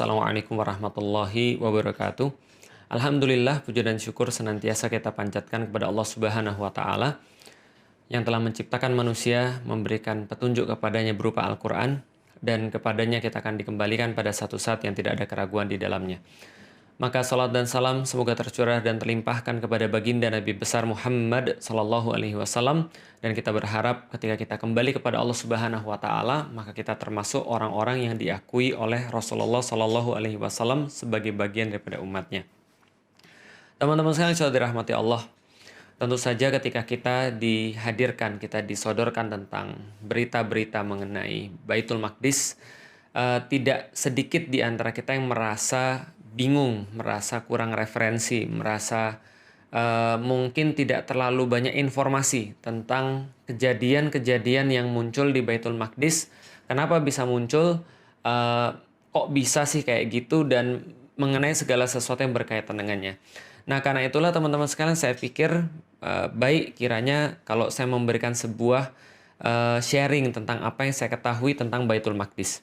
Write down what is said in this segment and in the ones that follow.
Assalamualaikum warahmatullahi wabarakatuh. Alhamdulillah, puji dan syukur senantiasa kita panjatkan kepada Allah Subhanahu wa Ta'ala yang telah menciptakan manusia, memberikan petunjuk kepadanya berupa Al-Quran, dan kepadanya kita akan dikembalikan pada satu saat yang tidak ada keraguan di dalamnya. Maka salat dan salam semoga tercurah dan terlimpahkan kepada baginda Nabi besar Muhammad sallallahu alaihi wasallam, dan kita berharap ketika kita kembali kepada Allah Subhanahu wa Ta'ala, maka kita termasuk orang-orang yang diakui oleh Rasulullah sallallahu alaihi wasallam sebagai bagian daripada umatnya. Teman-teman sekalian yang dirahmati Allah, tentu saja ketika kita dihadirkan, kita disodorkan tentang berita-berita mengenai Baitul Maqdis, tidak sedikit di antara kita yang merasa bingung, merasa kurang referensi, merasa mungkin tidak terlalu banyak informasi tentang kejadian-kejadian yang muncul di Baitul Maqdis. Kenapa bisa muncul? Kok bisa sih kayak gitu? Dan mengenai segala sesuatu yang berkaitan dengannya. Nah, karena itulah teman-teman sekalian, saya pikir baik kiranya kalau saya memberikan sebuah sharing tentang apa yang saya ketahui tentang Baitul Maqdis.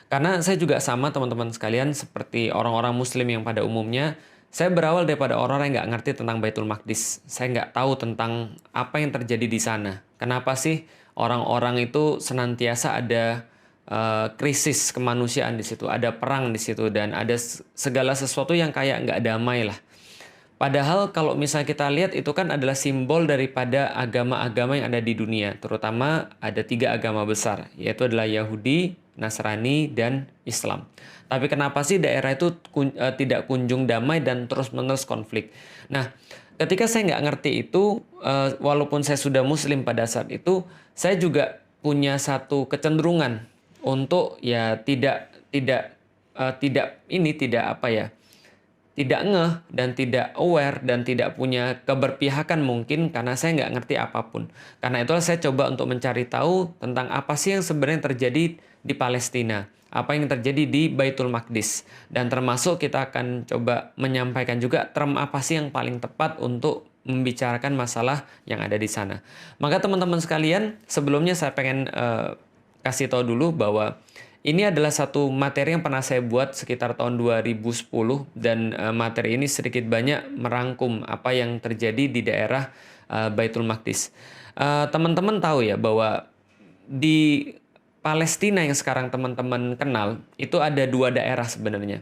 Karena saya juga sama teman-teman sekalian seperti orang-orang muslim yang pada umumnya, saya berawal daripada orang-orang yang nggak ngerti tentang Baitul Maqdis. Saya nggak tahu tentang apa yang terjadi di sana. Kenapa sih orang-orang itu senantiasa ada krisis kemanusiaan di situ, ada perang di situ, dan ada segala sesuatu yang kayak nggak damai lah. Padahal kalau misalnya kita lihat itu kan adalah simbol daripada agama-agama yang ada di dunia. Terutama ada 3 agama besar, yaitu adalah Yahudi, Nasrani, dan Islam. Tapi kenapa sih daerah itu tidak kunjung damai dan terus-menerus konflik? Nah, ketika saya nggak ngerti itu, walaupun saya sudah muslim pada saat itu, saya juga punya satu kecenderungan untuk ya tidak ngeh dan tidak aware dan tidak punya keberpihakan mungkin karena saya nggak ngerti apapun. Karena itulah saya coba untuk mencari tahu tentang apa sih yang sebenarnya terjadi di Palestina, apa yang terjadi di Baitul Maqdis, dan termasuk kita akan coba menyampaikan juga term apa sih yang paling tepat untuk membicarakan masalah yang ada di sana. Maka teman-teman sekalian, sebelumnya saya pengen kasih tahu dulu bahwa ini adalah satu materi yang pernah saya buat sekitar tahun 2010, dan materi ini sedikit banyak merangkum apa yang terjadi di daerah Baitul Maqdis. Teman-teman tahu ya bahwa di Palestina yang sekarang teman-teman kenal itu ada 2 daerah sebenarnya.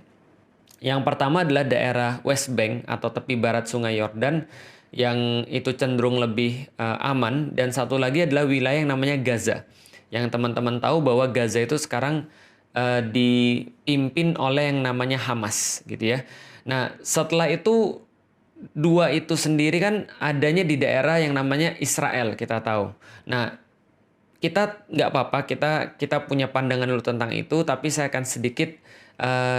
Yang pertama adalah daerah West Bank atau tepi barat Sungai Yordan yang itu cenderung lebih aman, dan satu lagi adalah wilayah yang namanya Gaza. Yang teman-teman tahu bahwa Gaza itu sekarang dipimpin oleh yang namanya Hamas gitu ya. Nah, setelah itu 2 itu sendiri kan adanya di daerah yang namanya Israel, kita tahu. Nah, kita nggak apa-apa, kita punya pandangan dulu tentang itu, tapi saya akan sedikit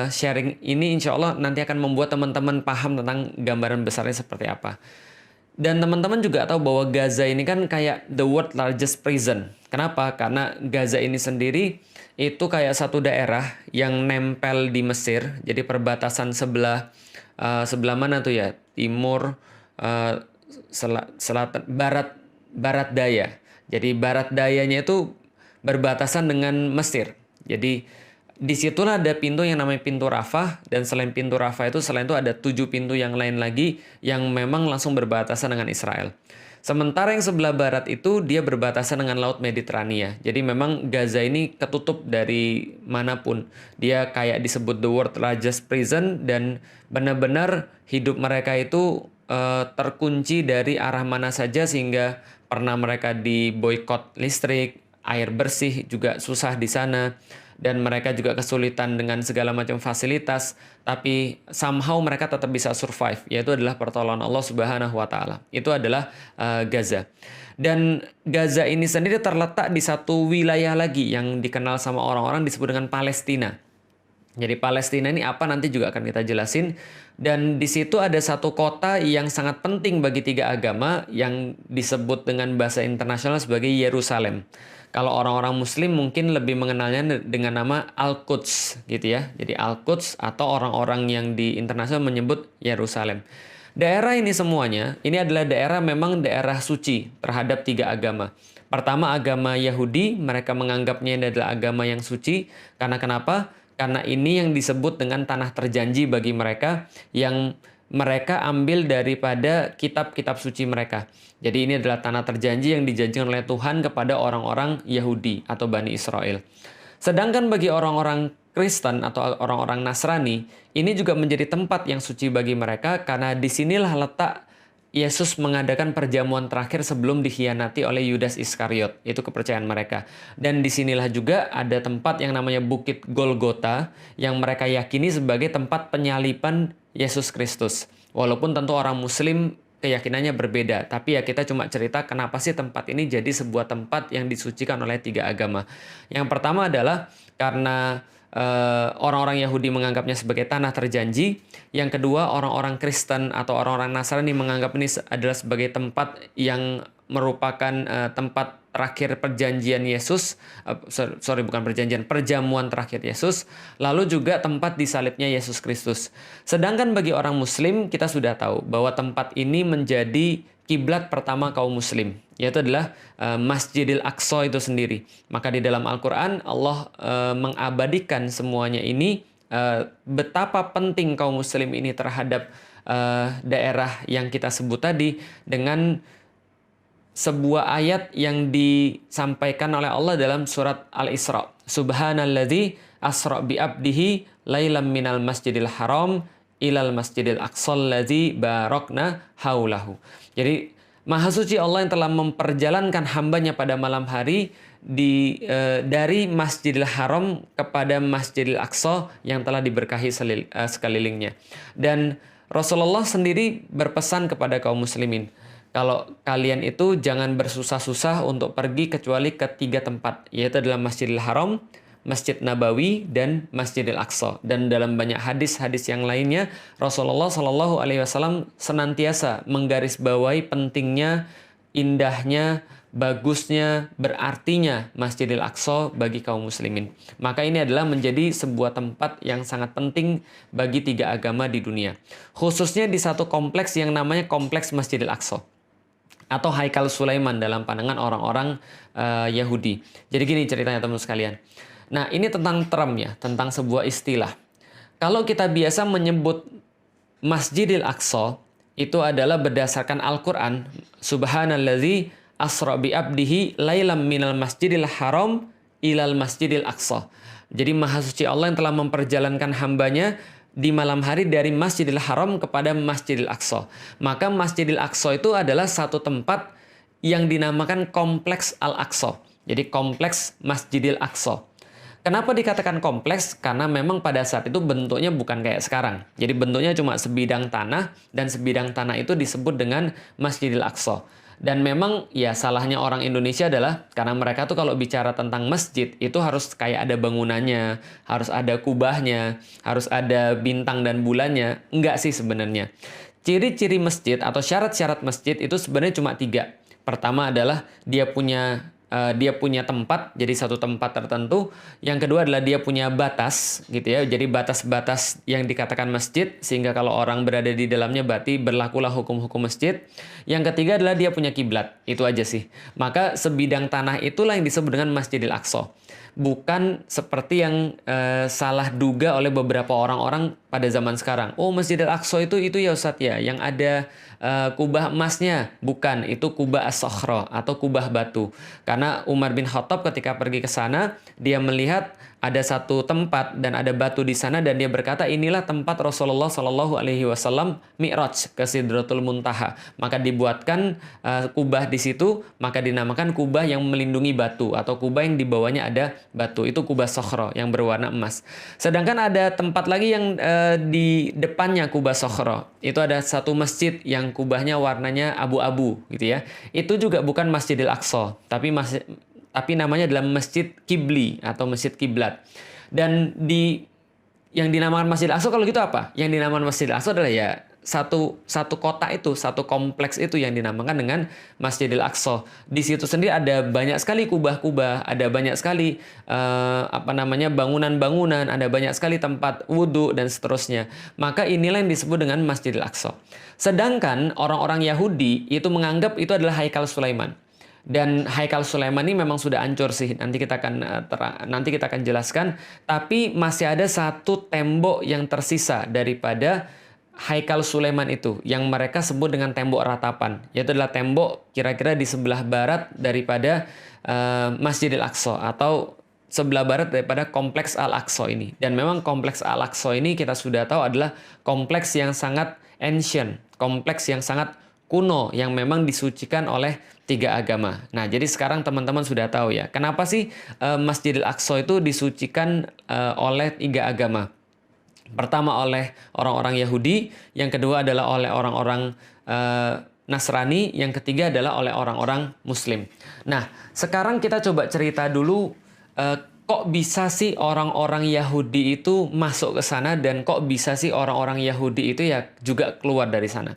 sharing ini, insya Allah nanti akan membuat teman-teman paham tentang gambaran besarnya seperti apa. Dan teman-teman juga tahu bahwa Gaza ini kan kayak the world largest prison. Kenapa? Karena Gaza ini sendiri itu kayak satu daerah yang nempel di Mesir. Jadi perbatasan sebelah mana tuh ya? Timur, selatan, barat daya. Jadi barat dayanya itu berbatasan dengan Mesir. Jadi disitulah ada pintu yang namanya pintu Rafah, dan selain pintu Rafah itu, selain itu ada 7 pintu yang lain lagi yang memang langsung berbatasan dengan Israel. Sementara yang sebelah barat itu dia berbatasan dengan Laut Mediterania. Jadi memang Gaza ini ketutup dari manapun. Dia kayak disebut the world largest prison, dan benar-benar hidup mereka itu terkunci dari arah mana saja, sehingga pernah mereka diboikot listrik, air bersih juga susah di sana, dan mereka juga kesulitan dengan segala macam fasilitas, tapi somehow mereka tetap bisa survive, yaitu adalah pertolongan Allah Subhanahu wa Ta'ala. Itu adalah Gaza. Dan Gaza ini sendiri terletak di satu wilayah lagi yang dikenal sama orang-orang disebut dengan Palestina. Jadi Palestina ini apa nanti juga akan kita jelasin. Dan di situ ada satu kota yang sangat penting bagi 3 agama yang disebut dengan bahasa internasional sebagai Yerusalem. Kalau orang-orang muslim mungkin lebih mengenalnya dengan nama Al-Quds gitu ya. Jadi Al-Quds, atau orang-orang yang di internasional menyebut Yerusalem. Daerah ini semuanya, ini adalah daerah memang daerah suci terhadap 3 agama. Pertama, agama Yahudi, mereka menganggapnya ini adalah agama yang suci. Karena kenapa? Karena ini yang disebut dengan tanah terjanji bagi mereka yang mereka ambil daripada kitab-kitab suci mereka. Jadi ini adalah tanah terjanji yang dijanjikan oleh Tuhan kepada orang-orang Yahudi atau Bani Israel. Sedangkan bagi orang-orang Kristen atau orang-orang Nasrani, ini juga menjadi tempat yang suci bagi mereka karena disinilah letak Yesus mengadakan perjamuan terakhir sebelum dikhianati oleh Yudas Iskariot. Itu kepercayaan mereka. Dan disinilah juga ada tempat yang namanya Bukit Golgota yang mereka yakini sebagai tempat penyaliban Yesus Kristus. Walaupun tentu orang Muslim keyakinannya berbeda. Tapi ya kita cuma cerita kenapa sih tempat ini jadi sebuah tempat yang disucikan oleh 3 agama. Yang pertama adalah karena orang-orang Yahudi menganggapnya sebagai tanah terjanji. Yang kedua, orang-orang Kristen atau orang-orang Nasrani menganggap ini adalah sebagai tempat yang merupakan tempat terakhir perjanjian Yesus. Perjamuan terakhir Yesus. Lalu juga tempat disalibnya Yesus Kristus. Sedangkan bagi orang Muslim, kita sudah tahu bahwa tempat ini menjadi kiblat pertama kaum Muslim, yaitu adalah Masjidil Aqsa itu sendiri. Maka di dalam Al-Quran Allah mengabadikan semuanya ini, betapa penting kaum Muslim ini terhadap daerah yang kita sebut tadi dengan sebuah ayat yang disampaikan oleh Allah dalam surat Al-Isra. Subhanalladzi asra bi abdihi lailam minal masjidil haram ilal masjidil aqsal ladzi barakna haulahu. Jadi Maha Suci Allah yang telah memperjalankan hambanya pada malam hari dari Masjidil Haram kepada Masjidil Aqsa yang telah diberkahi sekelilingnya. Dan Rasulullah sendiri berpesan kepada kaum muslimin, kalau kalian itu jangan bersusah-susah untuk pergi kecuali ke 3 tempat, yaitu adalah Masjidil Haram, Masjid Nabawi, dan Masjidil Aqsa. Dan dalam banyak hadis-hadis yang lainnya, Rasulullah Shallallahu Alaihi Wasallam senantiasa menggarisbawahi pentingnya, indahnya, bagusnya, berartinya Masjidil Aqsa bagi kaum muslimin. Maka ini adalah menjadi sebuah tempat yang sangat penting bagi 3 agama di dunia. Khususnya di satu kompleks yang namanya Kompleks Masjidil Aqsa atau Haikal Sulaiman dalam pandangan orang-orang Yahudi. Jadi gini ceritanya teman sekalian. Nah, ini tentang term ya, tentang sebuah istilah. Kalau kita biasa menyebut Masjidil Aqsa, itu adalah berdasarkan Al-Quran. Subhanalladzi asra bi abdihi lailam minal masjidil haram ilal masjidil aqsa. Jadi Maha Suci Allah yang telah memperjalankan hambanya di malam hari dari Masjidil Haram kepada Masjidil Aqsa. Maka Masjidil Aqsa itu adalah satu tempat yang dinamakan Kompleks Al-Aqsa. Jadi Kompleks Masjidil Aqsa. Kenapa dikatakan kompleks? Karena memang pada saat itu bentuknya bukan kayak sekarang. Jadi bentuknya cuma sebidang tanah, dan sebidang tanah itu disebut dengan Masjidil Aqsa. Dan memang ya salahnya orang Indonesia adalah karena mereka tuh kalau bicara tentang masjid itu harus kayak ada bangunannya, harus ada kubahnya, harus ada bintang dan bulannya. Enggak sih sebenarnya. Ciri-ciri masjid atau syarat-syarat masjid itu sebenarnya cuma 3. Pertama adalah dia punya tempat, jadi satu tempat tertentu. Yang kedua adalah dia punya batas, gitu ya. Jadi batas-batas yang dikatakan masjid, sehingga kalau orang berada di dalamnya berarti berlakulah hukum-hukum masjid. Yang ketiga adalah dia punya kiblat, itu aja sih. Maka sebidang tanah itulah yang disebut dengan Masjidil Aqsa. Bukan seperti yang salah duga oleh beberapa orang-orang pada zaman sekarang. Oh, Masjidil Aqsa itu ya Ustadz ya, yang ada kubah emasnya. Bukan, itu kubah as-sakhra atau kubah batu. Karena Umar bin Khattab ketika pergi ke sana, dia melihat ada satu tempat dan ada batu di sana, dan dia berkata inilah tempat Rasulullah Shallallahu Alaihi Wasallam Mi'raj ke Sidratul Muntaha. Maka dibuatkan kubah di situ, maka dinamakan kubah yang melindungi batu atau kubah yang di bawahnya ada batu. Itu kubah sakhra yang berwarna emas. Sedangkan ada tempat lagi yang di depannya kubah sakhra. Itu ada satu masjid yang kubahnya warnanya abu-abu gitu ya. Itu juga bukan Masjidil Aqsa, tapi namanya adalah Masjid Kibli atau Masjid Kiblat. Dan yang dinamakan Masjid Al-Aqsa kalau gitu apa? Yang dinamakan Masjid Al-Aqsa adalah ya satu kota itu, satu kompleks itu yang dinamakan dengan Masjidil Aqsa. Di situ sendiri ada banyak sekali kubah-kubah, ada banyak sekali bangunan-bangunan, ada banyak sekali tempat wudhu dan seterusnya. Maka inilah yang disebut dengan Masjidil Aqsa. Sedangkan orang-orang Yahudi itu menganggap itu adalah Haikal Sulaiman. Dan Haikal Sulaiman ini memang sudah hancur sih. Nanti kita akan jelaskan. Tapi masih ada satu tembok yang tersisa daripada Haikal Sulaiman itu, yang mereka sebut dengan tembok ratapan. Yaitu adalah tembok kira-kira di sebelah barat daripada Masjidil Aqsa, atau sebelah barat daripada kompleks Al-Aqsa ini. Dan memang kompleks Al-Aqsa ini kita sudah tahu adalah kompleks yang sangat ancient, kompleks yang sangat kuno, yang memang disucikan oleh 3 agama. Nah, jadi sekarang teman-teman sudah tahu ya, kenapa sih Masjidil Aqsa itu disucikan oleh 3 agama. Pertama oleh orang-orang Yahudi, yang kedua adalah oleh orang-orang Nasrani, yang ketiga adalah oleh orang-orang Muslim. Nah, sekarang kita coba cerita dulu, kok bisa sih orang-orang Yahudi itu masuk ke sana, dan kok bisa sih orang-orang Yahudi itu ya juga keluar dari sana.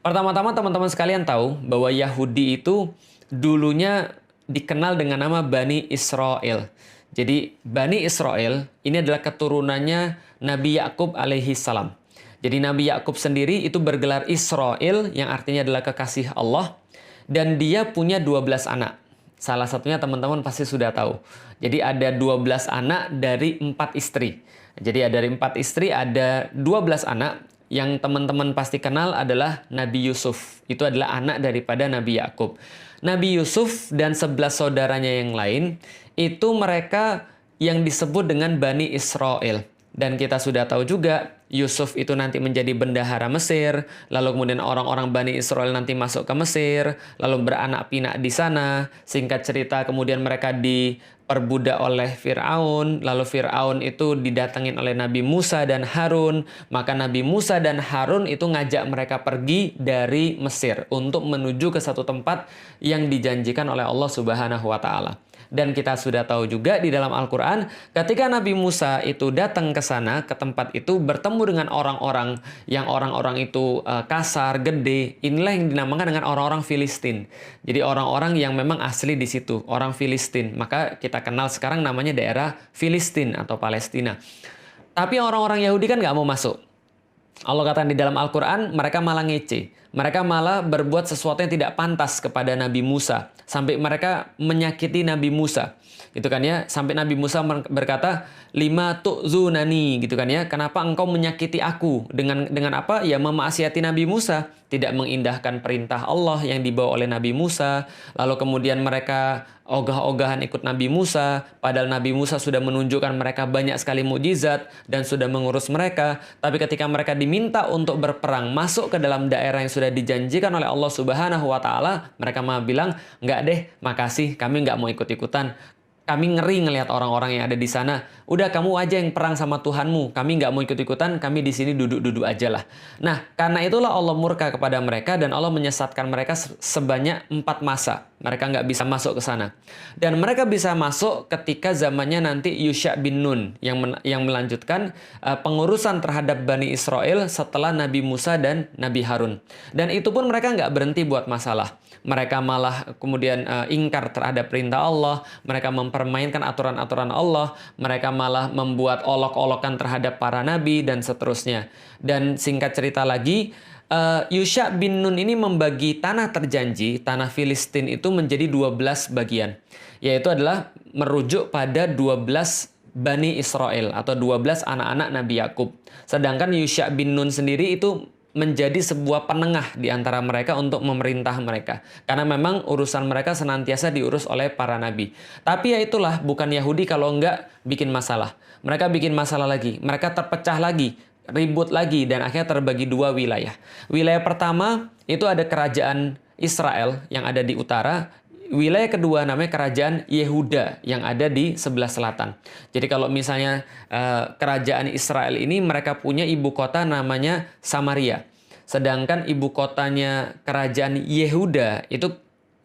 Pertama-tama teman-teman sekalian tahu bahwa Yahudi itu dulunya dikenal dengan nama Bani Israel. Jadi Bani Israel ini adalah keturunannya Nabi Yakub alaihi salam. Jadi Nabi Yakub sendiri itu bergelar Israel, yang artinya adalah kekasih Allah. Dan dia punya 12 anak. Salah satunya teman-teman pasti sudah tahu. Jadi ada 12 anak dari 4 istri. Jadi dari 4 istri ada 12 anak. Yang teman-teman pasti kenal adalah Nabi Yusuf. Itu adalah anak daripada Nabi Yakub. Nabi Yusuf dan 11 saudaranya yang lain, itu mereka yang disebut dengan Bani Israel. Dan kita sudah tahu juga, Yusuf itu nanti menjadi bendahara Mesir, lalu kemudian orang-orang Bani Israel nanti masuk ke Mesir, lalu beranak pinak di sana. Singkat cerita, kemudian mereka diperbudak oleh Fir'aun, lalu Fir'aun itu didatengin oleh Nabi Musa dan Harun. Maka Nabi Musa dan Harun itu ngajak mereka pergi dari Mesir untuk menuju ke satu tempat yang dijanjikan oleh Allah Subhanahu wa Ta'ala. Dan kita sudah tahu juga di dalam Al-Quran, ketika Nabi Musa itu datang ke sana, ke tempat itu, bertemu dengan orang-orang yang orang-orang itu kasar, gede. Inilah yang dinamakan dengan orang-orang Filistin. Jadi orang-orang yang memang asli di situ, orang Filistin. Maka kita kenal sekarang namanya daerah Filistin atau Palestina. Tapi orang-orang Yahudi kan nggak mau masuk. Allah katakan di dalam Al-Quran, mereka malah ngece. Mereka malah berbuat sesuatu yang tidak pantas kepada Nabi Musa. Sampai mereka menyakiti Nabi Musa. Gitu kan ya. Sampai Nabi Musa berkata, "Lima tu'zunani," gitu kan ya. Kenapa engkau menyakiti aku? Dengan apa? Ya memaksiati Nabi Musa. Tidak mengindahkan perintah Allah yang dibawa oleh Nabi Musa. Lalu kemudian mereka ogah-ogahan ikut Nabi Musa. Padahal Nabi Musa sudah menunjukkan mereka banyak sekali mukjizat dan sudah mengurus mereka. Tapi ketika mereka diminta untuk berperang, masuk ke dalam daerah yang sudah dijanjikan oleh Allah Subhanahu wa Ta'ala, mereka malah bilang, "Enggak deh, makasih, kami enggak mau ikut-ikutan. Kami ngeri ngelihat orang-orang yang ada di sana. Udah kamu aja yang perang sama Tuhanmu. Kami nggak mau ikut-ikutan. Kami di sini duduk-duduk aja lah." Nah, karena itulah Allah murka kepada mereka dan Allah menyesatkan mereka sebanyak 4 masa. Mereka nggak bisa masuk ke sana. Dan mereka bisa masuk ketika zamannya nanti Yusha bin Nun yang melanjutkan pengurusan terhadap Bani Israel setelah Nabi Musa dan Nabi Harun. Dan itu pun mereka nggak berhenti buat masalah. Mereka malah kemudian ingkar terhadap perintah Allah. Mereka mempermainkan aturan-aturan Allah. Mereka malah membuat olok-olokan terhadap para nabi dan seterusnya. Dan singkat cerita lagi, Yusha bin Nun ini membagi tanah terjanji, tanah Filistin itu menjadi 12 bagian. Yaitu adalah merujuk pada 12 Bani Israel atau 12 anak-anak Nabi Yakub. Sedangkan Yusha bin Nun sendiri itu menjadi sebuah penengah di antara mereka untuk memerintah mereka. Karena memang urusan mereka senantiasa diurus oleh para nabi. Tapi ya itulah, bukan Yahudi kalau enggak bikin masalah. Mereka bikin masalah lagi. Mereka terpecah lagi, ribut lagi, dan akhirnya terbagi 2 wilayah. Wilayah pertama itu ada kerajaan Israel yang ada di utara. Wilayah kedua namanya kerajaan Yehuda yang ada di sebelah selatan. Jadi kalau misalnya kerajaan Israel ini mereka punya ibu kota namanya Samaria. Sedangkan ibu kotanya kerajaan Yehuda itu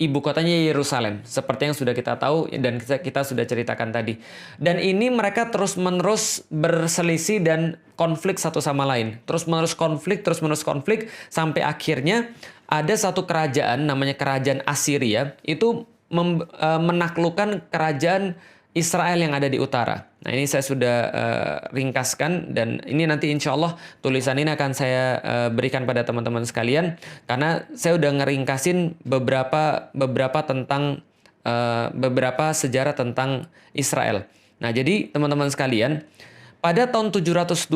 ibu kotanya Yerusalem. Seperti yang sudah kita tahu dan kita sudah ceritakan tadi. Dan ini mereka terus-menerus berselisih dan konflik satu sama lain. Terus-menerus konflik sampai akhirnya ada satu kerajaan namanya kerajaan Assyria itu menaklukkan kerajaan Israel yang ada di utara. Nah, ini saya sudah ringkaskan, dan ini nanti insya Allah tulisan ini akan saya berikan pada teman-teman sekalian, karena saya udah ngeringkasin beberapa tentang beberapa sejarah tentang Israel. Nah, jadi teman-teman sekalian, pada tahun 722,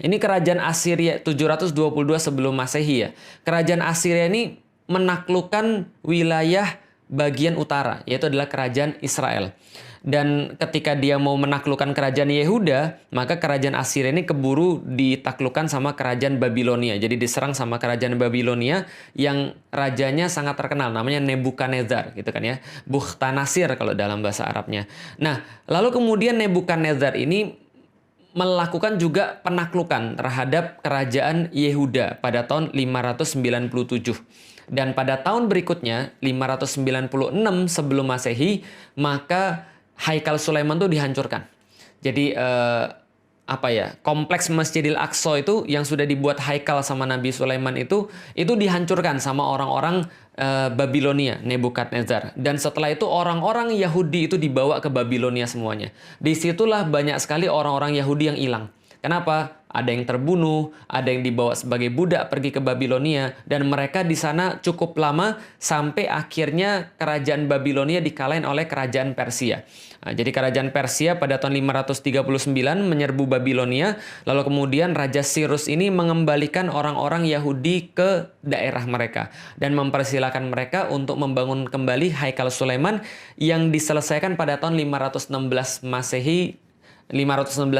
ini kerajaan Assyria 722 sebelum Masehi ya. Kerajaan Assyria ini menaklukkan wilayah bagian utara, yaitu adalah kerajaan Israel. Dan ketika dia mau menaklukkan kerajaan Yehuda, maka kerajaan Assyria ini keburu ditaklukkan sama kerajaan Babilonia. Jadi diserang sama kerajaan Babilonia yang rajanya sangat terkenal, namanya Nebukadnezar gitu kan ya. Bukhtanasir kalau dalam bahasa Arabnya. Nah, lalu kemudian Nebukadnezar ini melakukan juga penaklukan terhadap kerajaan Yehuda pada tahun 597. Dan pada tahun berikutnya, 596 sebelum Masehi, maka Haikal Sulaiman itu dihancurkan. Jadi kompleks Masjidil Aqsa itu yang sudah dibuat haikal sama Nabi Sulaiman itu dihancurkan sama orang-orang Babilonia, Nebukadnezar. Dan setelah itu orang-orang Yahudi itu dibawa ke Babilonia semuanya. Disitulah banyak sekali orang-orang Yahudi yang hilang. Kenapa? Ada yang terbunuh, ada yang dibawa sebagai budak pergi ke Babilonia, dan mereka di sana cukup lama sampai akhirnya kerajaan Babilonia dikalahin oleh kerajaan Persia. Nah, jadi kerajaan Persia pada tahun 539 menyerbu Babilonia, lalu kemudian Raja Cyrus ini mengembalikan orang-orang Yahudi ke daerah mereka dan mempersilahkan mereka untuk membangun kembali Haikal Sulaiman yang diselesaikan pada tahun 516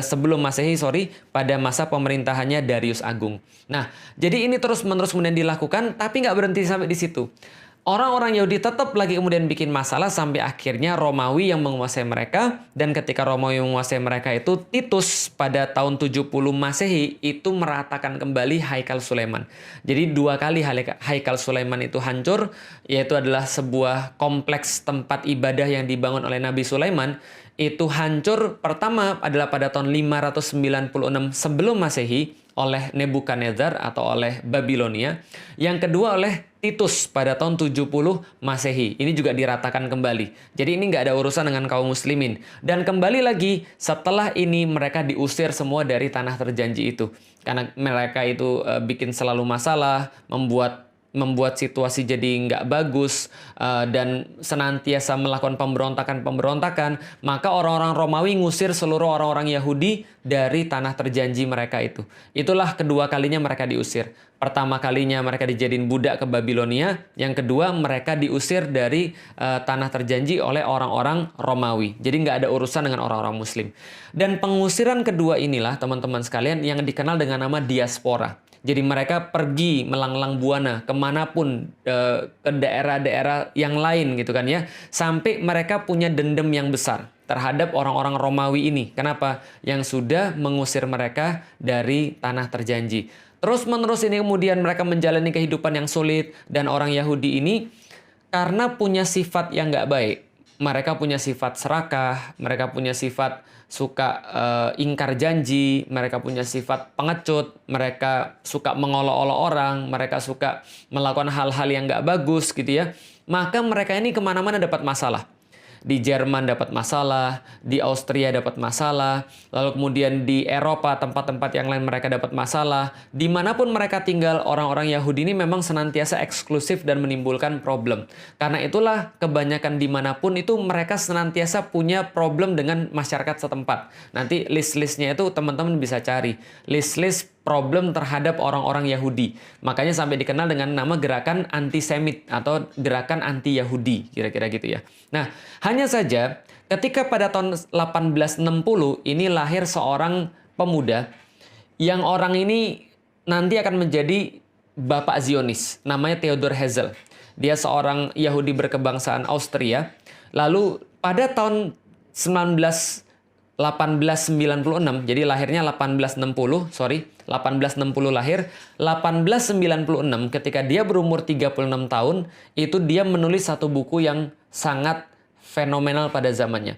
sebelum Masehi, pada masa pemerintahannya Darius Agung. Nah, jadi ini terus-menerus kemudian dilakukan, tapi nggak berhenti sampai di situ. Orang-orang Yahudi tetap lagi kemudian bikin masalah sampai akhirnya Romawi yang menguasai mereka, dan ketika Romawi menguasai mereka itu, Titus pada tahun 70 Masehi itu meratakan kembali Haikal Sulaiman. Jadi 2 kali Haikal Sulaiman itu hancur, yaitu adalah sebuah kompleks tempat ibadah yang dibangun oleh Nabi Sulaiman. Itu hancur pertama adalah pada tahun 596 sebelum Masehi oleh Nebukadnezar atau oleh Babilonia. Yang kedua oleh Titus pada tahun 70 Masehi. Ini juga diratakan kembali. Jadi ini nggak ada urusan dengan kaum muslimin. Dan kembali lagi setelah ini mereka diusir semua dari tanah terjanji itu. Karena mereka itu bikin selalu masalah, membuat situasi jadi nggak bagus, dan senantiasa melakukan pemberontakan, maka orang-orang Romawi ngusir seluruh orang-orang Yahudi dari tanah terjanji mereka itu. Itulah kedua kalinya mereka diusir. Pertama kalinya mereka dijadiin budak ke Babilonia, yang kedua mereka diusir dari tanah terjanji oleh orang-orang Romawi. Jadi nggak ada urusan dengan orang-orang Muslim. Dan pengusiran kedua inilah teman-teman sekalian yang dikenal dengan nama diaspora. Jadi mereka pergi melanglang buana kemanapun, ke daerah-daerah yang lain gitu kan ya. Sampai mereka punya dendam yang besar terhadap orang-orang Romawi ini. Kenapa? Yang sudah mengusir mereka dari tanah terjanji. Terus-menerus ini kemudian mereka menjalani kehidupan yang sulit. Dan orang Yahudi ini karena punya sifat yang nggak baik. Mereka punya sifat serakah, mereka punya sifat suka ingkar janji, mereka punya sifat pengecut, mereka suka mengolok-olok orang, mereka suka melakukan hal-hal yang nggak bagus gitu ya. Maka mereka ini kemana-mana dapat masalah. Di Jerman dapat masalah, di Austria dapat masalah, lalu kemudian di Eropa tempat-tempat yang lain mereka dapat masalah. Dimanapun mereka tinggal, orang-orang Yahudi ini memang senantiasa eksklusif dan menimbulkan problem. Karena itulah kebanyakan dimanapun itu mereka senantiasa punya problem dengan masyarakat setempat. Nanti list-listnya itu teman-teman bisa cari. List-list problem terhadap orang-orang Yahudi. Makanya sampai dikenal dengan nama gerakan antisemit atau gerakan anti-Yahudi, kira-kira gitu ya. Nah, hanya saja ketika pada tahun 1860 ini lahir seorang pemuda yang orang ini nanti akan menjadi bapak Zionis, namanya Theodor Herzl. Dia seorang Yahudi berkebangsaan Austria. Lalu pada tahun 1896, jadi lahirnya 1860 lahir. 1896 ketika dia berumur 36 tahun, itu dia menulis satu buku yang sangat fenomenal pada zamannya.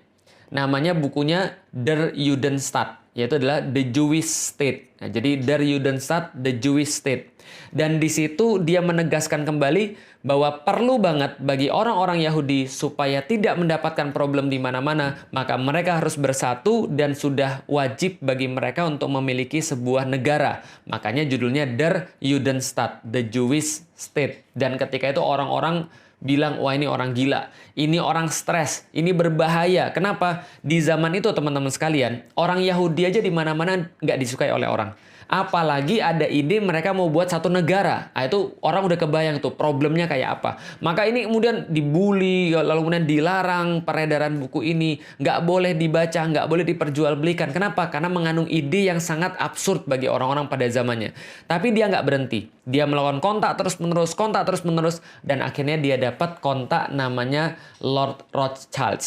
Namanya bukunya Der Judenstaat, yaitu adalah the Jewish state. Nah, jadi Der Judenstaat, the Jewish state. Dan di situ dia menegaskan kembali bahwa perlu banget bagi orang-orang Yahudi supaya tidak mendapatkan problem di mana-mana, maka mereka harus bersatu dan sudah wajib bagi mereka untuk memiliki sebuah negara. Makanya judulnya Der Judenstaat, the Jewish state. Dan ketika itu orang-orang bilang, wah ini orang gila, ini orang stres, ini berbahaya. Kenapa? Di zaman itu teman-teman sekalian, orang Yahudi aja di mana-mana nggak disukai oleh orang. Apalagi ada ide mereka mau buat satu negara. Nah, itu orang udah kebayang tuh problemnya kayak apa. Maka ini kemudian dibully, lalu kemudian dilarang peredaran buku ini. Nggak boleh dibaca, nggak boleh diperjualbelikan. Kenapa? Karena mengandung ide yang sangat absurd bagi orang-orang pada zamannya. Tapi dia nggak berhenti. Dia melakukan kontak terus-menerus, dan akhirnya dia dapat kontak namanya Lord Rothschild.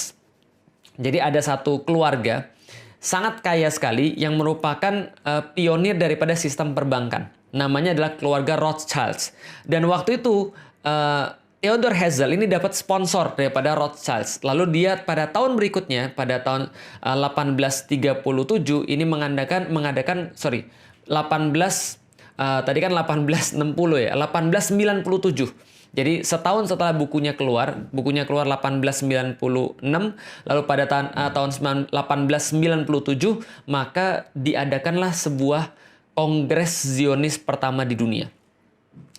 Jadi ada satu keluarga sangat kaya sekali yang merupakan pionir daripada sistem perbankan. Namanya adalah keluarga Rothschild. Dan waktu itu Theodor Herzl ini dapat sponsor daripada Rothschild. Lalu dia pada tahun berikutnya, pada tahun 1837 ini mengadakan 1897. Jadi setahun setelah bukunya keluar 1896, lalu pada tahun 1897 maka diadakanlah sebuah Kongres Zionis pertama di dunia.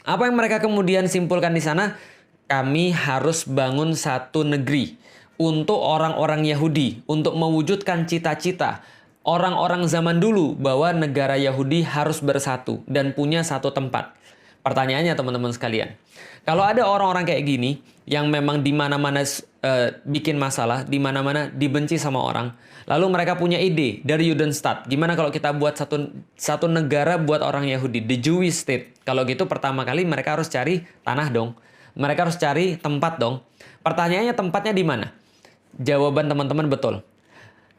Apa yang mereka kemudian simpulkan di sana? Kami harus bangun satu negeri untuk orang-orang Yahudi, untuk mewujudkan cita-cita orang-orang zaman dulu bahwa negara Yahudi harus bersatu dan punya satu tempat. Pertanyaannya teman-teman sekalian, kalau ada orang-orang kayak gini yang memang di mana-mana bikin masalah, di mana-mana dibenci sama orang, lalu mereka punya ide dari Judenstaat, gimana kalau kita buat satu negara buat orang Yahudi, the Jewish state. Kalau gitu pertama kali mereka harus cari tanah dong, mereka harus cari tempat dong. Pertanyaannya tempatnya di mana? Jawaban teman-teman betul.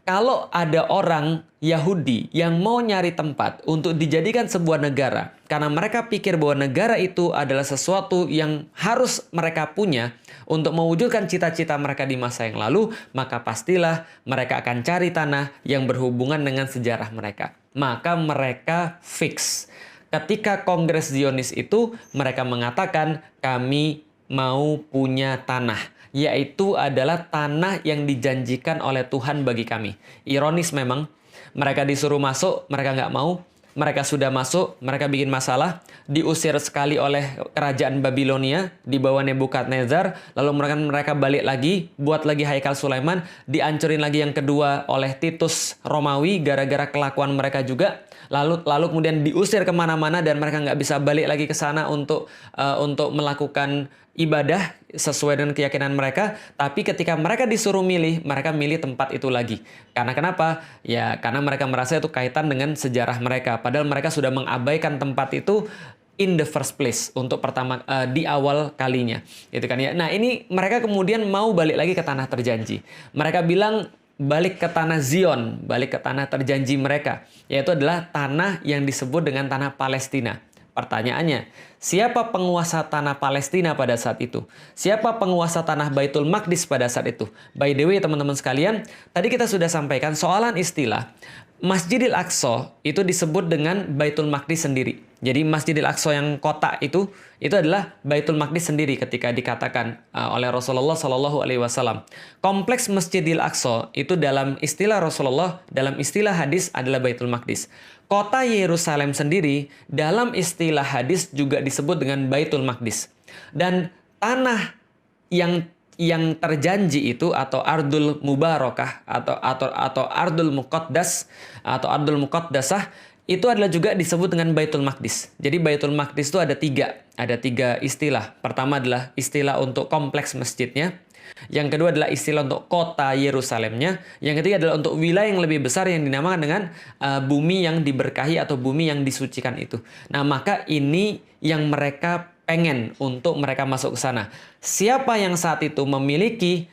Kalau ada orang Yahudi yang mau nyari tempat untuk dijadikan sebuah negara, karena mereka pikir bahwa negara itu adalah sesuatu yang harus mereka punya untuk mewujudkan cita-cita mereka di masa yang lalu, maka pastilah mereka akan cari tanah yang berhubungan dengan sejarah mereka. Maka mereka fix. Ketika Kongres Zionis itu, mereka mengatakan kami mau punya tanah, yaitu adalah tanah yang dijanjikan oleh Tuhan bagi kami. Ironis memang, mereka disuruh masuk, mereka nggak mau. Mereka sudah masuk, mereka bikin masalah, diusir sekali oleh kerajaan Babilonia di bawah Nebukadnezar, lalu mereka balik lagi, buat lagi Haikal Sulaiman, dihancurin lagi yang kedua oleh Titus Romawi gara-gara kelakuan mereka juga. Lalu kemudian diusir kemana-mana dan mereka nggak bisa balik lagi ke sana untuk melakukan ibadah sesuai dengan keyakinan mereka. Tapi ketika mereka disuruh milih, mereka milih tempat itu lagi. Karena kenapa? Ya karena mereka merasa itu kaitan dengan sejarah mereka. Padahal mereka sudah mengabaikan tempat itu in the first place untuk pertama di awal kalinya, gitu kan ya. Nah ini mereka kemudian mau balik lagi ke tanah terjanji. Mereka bilang balik ke tanah Zion, balik ke tanah terjanji mereka, yaitu adalah tanah yang disebut dengan tanah Palestina. Pertanyaannya, siapa penguasa tanah Palestina pada saat itu? Siapa penguasa tanah Baitul Maqdis pada saat itu? By the way, teman-teman sekalian, tadi kita sudah sampaikan soalan istilah. Masjidil Aqsa itu disebut dengan Baitul Maqdis sendiri. Jadi Masjidil Aqsa yang kotak itu adalah Baitul Maqdis sendiri ketika dikatakan oleh Rasulullah Shallallahu Alaihi Wasallam. Kompleks Masjidil Aqsa itu dalam istilah Rasulullah, dalam istilah hadis adalah Baitul Maqdis. Kota Yerusalem sendiri dalam istilah hadis juga disebut dengan Baitul Maqdis. Dan tanah yang terjanji itu atau Ardul Mubarakah atau Ardul Muqaddas atau Ardul Muqaddasah itu adalah juga disebut dengan Baitul Maqdis. Jadi Baitul Maqdis itu ada tiga istilah. Pertama adalah istilah untuk kompleks masjidnya. Yang kedua adalah istilah untuk kota Yerusalemnya. Yang ketiga adalah untuk wilayah yang lebih besar yang dinamakan dengan bumi yang diberkahi atau bumi yang disucikan itu. Nah maka ini yang mereka pengen untuk mereka masuk ke sana. Siapa yang saat itu memiliki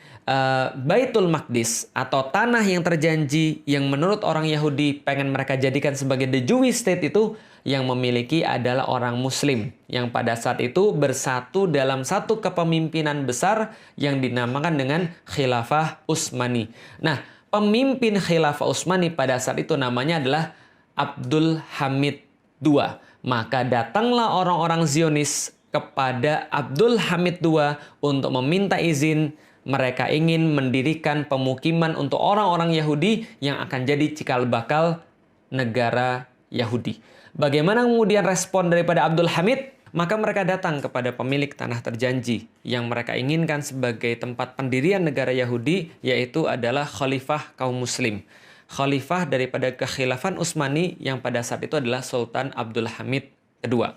Baitul Maqdis atau tanah yang terjanji yang menurut orang Yahudi pengen mereka jadikan sebagai the Jewish state itu, yang memiliki adalah orang Muslim yang pada saat itu bersatu dalam satu kepemimpinan besar yang dinamakan dengan Khilafah Utsmani. Nah, Pemimpin Khilafah Utsmani pada saat itu namanya adalah Abdul Hamid II. Maka datanglah orang-orang Zionis kepada Abdul Hamid II untuk meminta izin. Mereka ingin mendirikan pemukiman untuk orang-orang Yahudi yang akan jadi cikal bakal negara Yahudi. Bagaimana kemudian respon daripada Abdul Hamid? Maka mereka datang kepada pemilik tanah terjanji yang mereka inginkan sebagai tempat pendirian negara Yahudi, yaitu adalah Khalifah kaum Muslim. Khalifah daripada kekhilafan Utsmani yang pada saat itu adalah Sultan Abdul Hamid II.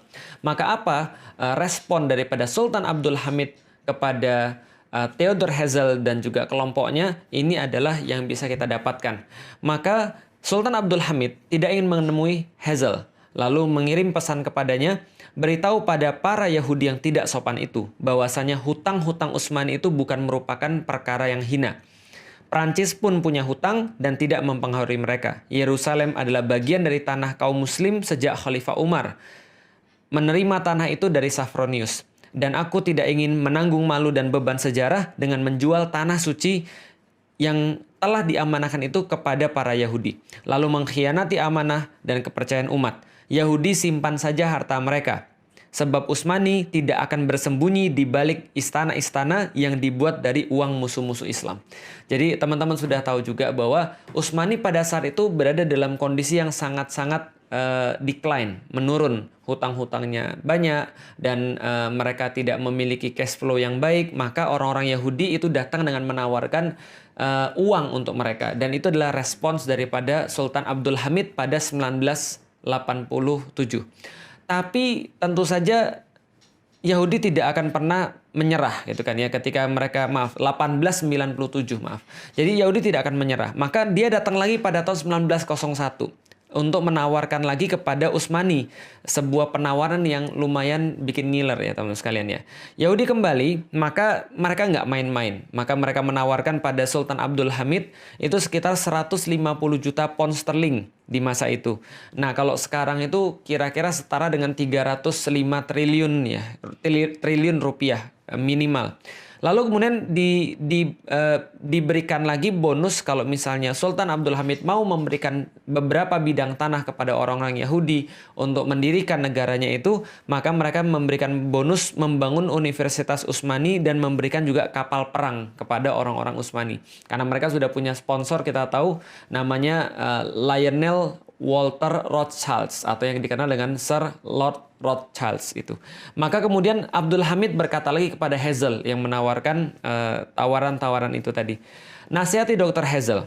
Maka apa respon daripada Sultan Abdul Hamid kepada Theodor Herzl dan juga kelompoknya? Ini adalah yang bisa kita dapatkan. Maka Sultan Abdul Hamid tidak ingin menemui Herzl, lalu mengirim pesan kepadanya, beritahu pada para Yahudi yang tidak sopan itu bahwasanya hutang-hutang Utsmani itu bukan merupakan perkara yang hina. Prancis pun punya hutang dan tidak mempengaruhi mereka. Yerusalem adalah bagian dari tanah kaum Muslim sejak Khalifah Umar menerima tanah itu dari Safronius. Dan aku tidak ingin menanggung malu dan beban sejarah dengan menjual tanah suci yang telah diamanahkan itu kepada para Yahudi, lalu mengkhianati amanah dan kepercayaan umat. Yahudi simpan saja harta mereka, sebab Utsmani tidak akan bersembunyi di balik istana-istana yang dibuat dari uang musuh-musuh Islam. Jadi teman-teman sudah tahu juga bahwa Utsmani pada saat itu berada dalam kondisi yang sangat-sangat decline, menurun. Hutang-hutangnya banyak dan mereka tidak memiliki cash flow yang baik. Maka orang-orang Yahudi itu datang dengan menawarkan uang untuk mereka. Dan itu adalah respons daripada Sultan Abdul Hamid pada 1987. Tapi tentu saja Yahudi tidak akan pernah menyerah gitu kan ya, ketika mereka 1897 maaf. Jadi Yahudi tidak akan menyerah. Maka dia datang lagi pada tahun 1901 untuk menawarkan lagi kepada Utsmani sebuah penawaran yang lumayan bikin ngiler ya teman-teman sekalian ya. Yahudi kembali, maka mereka nggak main-main. Maka mereka menawarkan pada Sultan Abdul Hamid itu sekitar 150 juta pound sterling di masa itu. Nah kalau sekarang itu kira-kira setara dengan 305 triliun ya, triliun rupiah minimal. Lalu kemudian diberikan lagi bonus kalau misalnya Sultan Abdul Hamid mau memberikan beberapa bidang tanah kepada orang-orang Yahudi untuk mendirikan negaranya itu, maka mereka memberikan bonus membangun Universitas Utsmani dan memberikan juga kapal perang kepada orang-orang Utsmani. Karena mereka sudah punya sponsor, kita tahu namanya Lionel Walter Rothschild atau yang dikenal dengan Sir Lord Rothschild itu. Maka kemudian Abdul Hamid berkata lagi kepada Herzl yang menawarkan tawaran-tawaran itu tadi. Nasihati Dr. Herzl,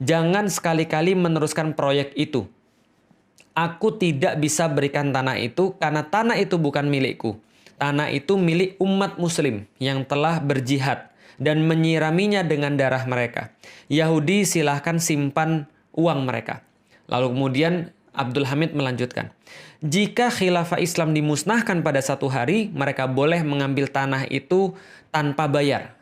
jangan sekali-kali meneruskan proyek itu. Aku tidak bisa berikan tanah itu karena tanah itu bukan milikku. Tanah itu milik umat muslim yang telah berjihad dan menyiraminya dengan darah mereka. Yahudi silahkan simpan uang mereka. Lalu kemudian Abdul Hamid melanjutkan, jika khilafah Islam dimusnahkan pada satu hari, mereka boleh mengambil tanah itu tanpa bayar.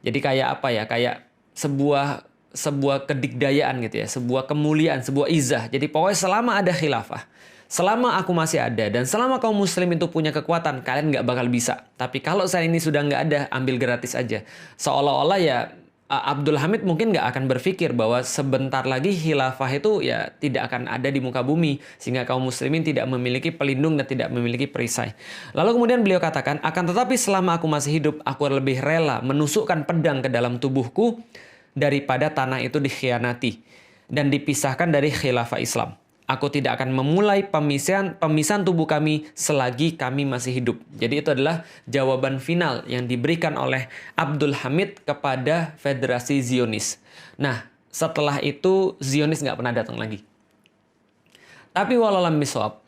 Jadi kayak apa ya? Kayak sebuah kedikdayaan gitu ya, sebuah kemuliaan, sebuah izah. Jadi pokoknya selama ada khilafah, selama aku masih ada dan selama kaum muslim itu punya kekuatan, kalian nggak bakal bisa. Tapi kalau saya ini sudah nggak ada, ambil gratis aja. Seolah-olah ya Abdul Hamid mungkin nggak akan berpikir bahwa sebentar lagi khilafah itu ya tidak akan ada di muka bumi, sehingga kaum muslimin tidak memiliki pelindung dan tidak memiliki perisai. Lalu kemudian beliau katakan, akan tetapi selama aku masih hidup, aku lebih rela menusukkan pedang ke dalam tubuhku daripada tanah itu dikhianati dan dipisahkan dari khilafah Islam. Aku tidak akan memulai pemisahan tubuh kami selagi kami masih hidup. Jadi itu adalah jawaban final yang diberikan oleh Abdul Hamid kepada Federasi Zionis. Nah, setelah itu Zionis nggak pernah datang lagi. Tapi walaupun miswab,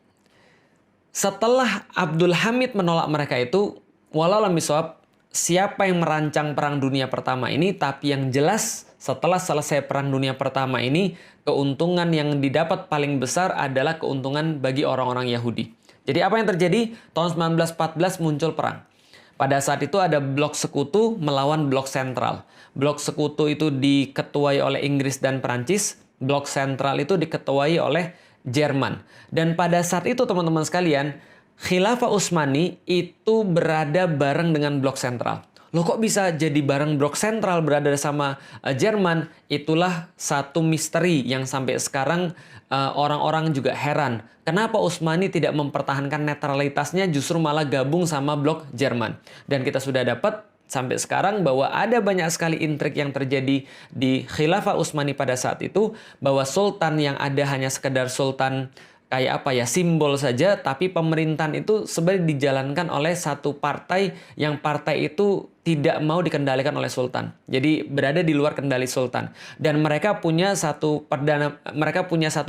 setelah Abdul Hamid menolak mereka itu, walaupun miswab, siapa yang merancang Perang Dunia Pertama ini, tapi yang jelas setelah selesai Perang Dunia Pertama ini, keuntungan yang didapat paling besar adalah keuntungan bagi orang-orang Yahudi. Jadi apa yang terjadi? Tahun 1914 muncul perang. Pada saat itu ada blok sekutu melawan blok sentral. Blok sekutu itu diketuai oleh Inggris dan Perancis. Blok sentral itu diketuai oleh Jerman. Dan pada saat itu teman-teman sekalian, Khilafah Utsmani itu berada bareng dengan blok sentral. Loh kok bisa jadi bareng blok sentral berada sama Jerman? Itulah satu misteri yang sampai sekarang orang-orang juga heran. Kenapa Utsmani tidak mempertahankan netralitasnya justru malah gabung sama blok Jerman? Dan kita sudah dapat sampai sekarang bahwa ada banyak sekali intrik yang terjadi di Khilafah Utsmani pada saat itu, bahwa sultan yang ada hanya sekedar sultan kayak apa ya, simbol saja, tapi pemerintahan itu sebenarnya dijalankan oleh satu partai yang partai itu tidak mau dikendalikan oleh sultan. Jadi berada di luar kendali sultan. Dan mereka punya satu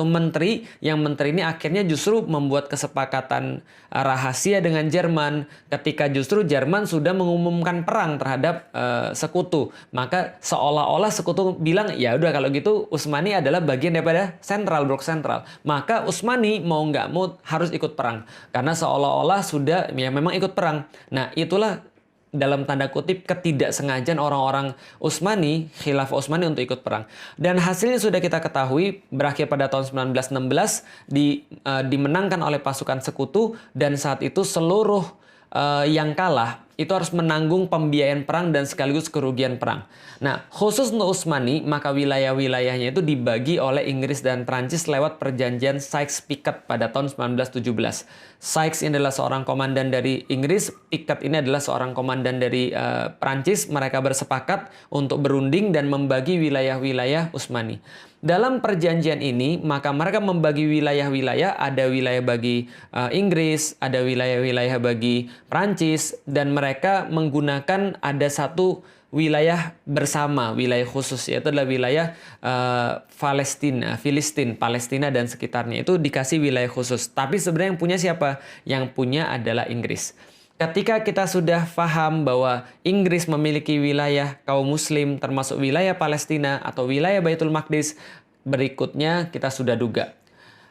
menteri, yang menteri ini akhirnya justru membuat kesepakatan rahasia dengan Jerman ketika justru Jerman sudah mengumumkan perang terhadap sekutu. Maka seolah-olah sekutu bilang, ya udah kalau gitu Utsmani adalah bagian daripada blok sentral. Maka Utsmani mau nggak mau harus ikut perang karena seolah-olah sudah ya memang ikut perang. Nah, itulah dalam tanda kutip ketidaksengajaan orang-orang Utsmani, Khilafah Utsmani untuk ikut perang. Dan hasilnya sudah kita ketahui, berakhir pada tahun 1916 dimenangkan oleh pasukan sekutu, dan saat itu seluruh yang kalah itu harus menanggung pembiayaan perang dan sekaligus kerugian perang. Nah, khusus untuk Utsmani, maka wilayah-wilayahnya itu dibagi oleh Inggris dan Prancis lewat perjanjian Sykes-Picot pada tahun 1917. Sykes ini adalah seorang komandan dari Inggris, Picot ini adalah seorang komandan dari Prancis. Mereka bersepakat untuk berunding dan membagi wilayah-wilayah Utsmani. Dalam perjanjian ini, maka mereka membagi wilayah-wilayah, ada wilayah bagi Inggris, ada wilayah-wilayah bagi Prancis, dan mereka menggunakan ada satu wilayah bersama, wilayah khusus, yaitu adalah wilayah Palestina dan sekitarnya. Itu dikasih wilayah khusus. Tapi sebenarnya yang punya siapa? Yang punya adalah Inggris. Ketika kita sudah paham bahwa Inggris memiliki wilayah kaum muslim termasuk wilayah Palestina atau wilayah Baitul Maqdis, berikutnya kita sudah duga.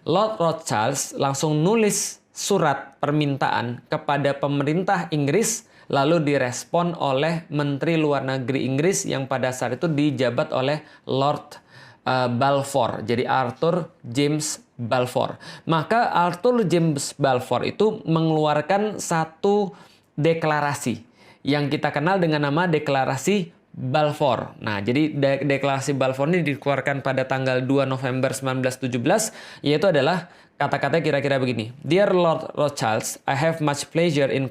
Lord Rothschild langsung nulis surat permintaan kepada pemerintah Inggris, lalu direspon oleh Menteri Luar Negeri Inggris yang pada saat itu dijabat oleh Lord Balfour. Jadi Arthur James Balfour. Maka Arthur James Balfour itu mengeluarkan satu deklarasi yang kita kenal dengan nama Deklarasi Balfour. Nah, jadi Deklarasi Balfour ini dikeluarkan pada tanggal 2 November 1917, yaitu adalah kata-kata kira-kira begini. Dear Lord Rothschild, I have much pleasure in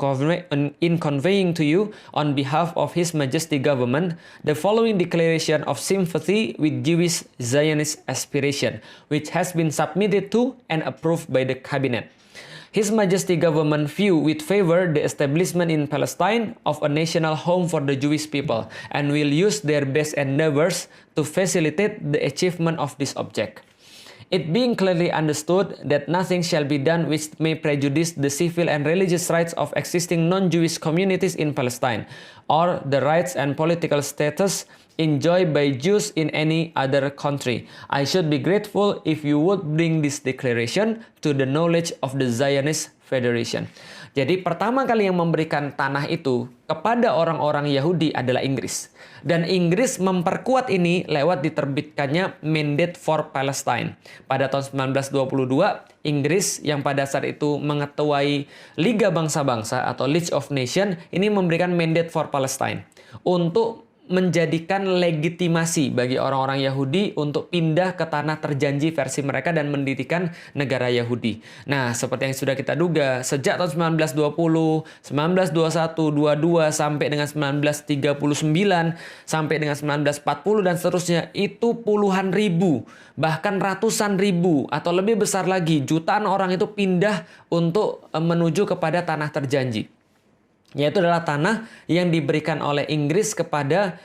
conveying to you on behalf of His Majesty Government the following declaration of sympathy with Jewish Zionist aspiration, which has been submitted to and approved by the Cabinet. His Majesty Government view with favor the establishment in Palestine of a national home for the Jewish people and will use their best endeavors to facilitate the achievement of this object. It being clearly understood that nothing shall be done which may prejudice the civil and religious rights of existing non-Jewish communities in Palestine, or the rights and political status enjoyed by Jews in any other country. I should be grateful if you would bring this declaration to the knowledge of the Zionist Federation. Jadi pertama kali yang memberikan tanah itu kepada orang-orang Yahudi adalah Inggris. Dan Inggris memperkuat ini lewat diterbitkannya Mandate for Palestine. Pada tahun 1922, Inggris yang pada saat itu mengetuai Liga Bangsa-Bangsa atau League of Nations ini memberikan Mandate for Palestine untuk menjadikan legitimasi bagi orang-orang Yahudi untuk pindah ke tanah terjanji versi mereka dan mendirikan negara Yahudi. Nah, seperti yang sudah kita duga, sejak tahun 1920, 1921, 22 sampai dengan 1939, sampai dengan 1940 dan seterusnya, itu puluhan ribu, bahkan ratusan ribu atau lebih besar lagi, jutaan orang itu pindah untuk menuju kepada tanah terjanji. Yaitu adalah tanah yang diberikan oleh Inggris kepada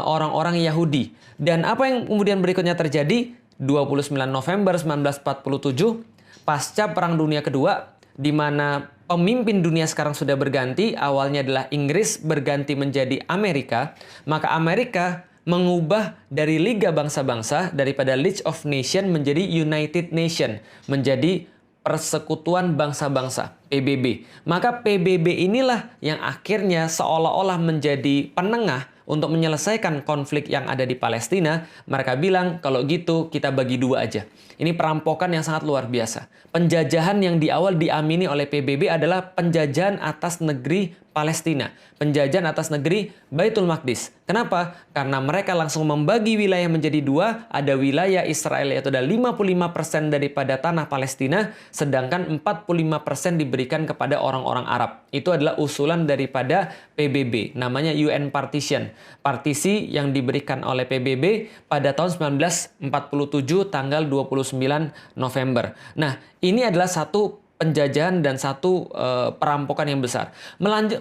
orang-orang Yahudi. Dan apa yang kemudian berikutnya terjadi? 29 November 1947, pasca Perang Dunia Kedua, di mana pemimpin dunia sekarang sudah berganti, awalnya adalah Inggris berganti menjadi Amerika, maka Amerika mengubah dari Liga Bangsa-Bangsa, daripada League of Nations menjadi United Nations, menjadi Persekutuan Bangsa-Bangsa, PBB. Maka PBB inilah yang akhirnya seolah-olah menjadi penengah untuk menyelesaikan konflik yang ada di Palestina. Mereka bilang, kalau gitu kita bagi dua aja. Ini perampokan yang sangat luar biasa. Penjajahan yang di awal diamini oleh PBB adalah penjajahan atas negeri Palestina, penjajahan atas negeri Baitul Maqdis. Kenapa? Karena mereka langsung membagi wilayah menjadi dua, ada wilayah Israel yaitu ada 55% daripada tanah Palestina, sedangkan 45% diberikan kepada orang-orang Arab. Itu adalah usulan daripada PBB, namanya UN Partition. Partisi yang diberikan oleh PBB pada tahun 1947 tanggal 29 November. Nah, ini adalah satu penjajahan dan satu perampokan yang besar.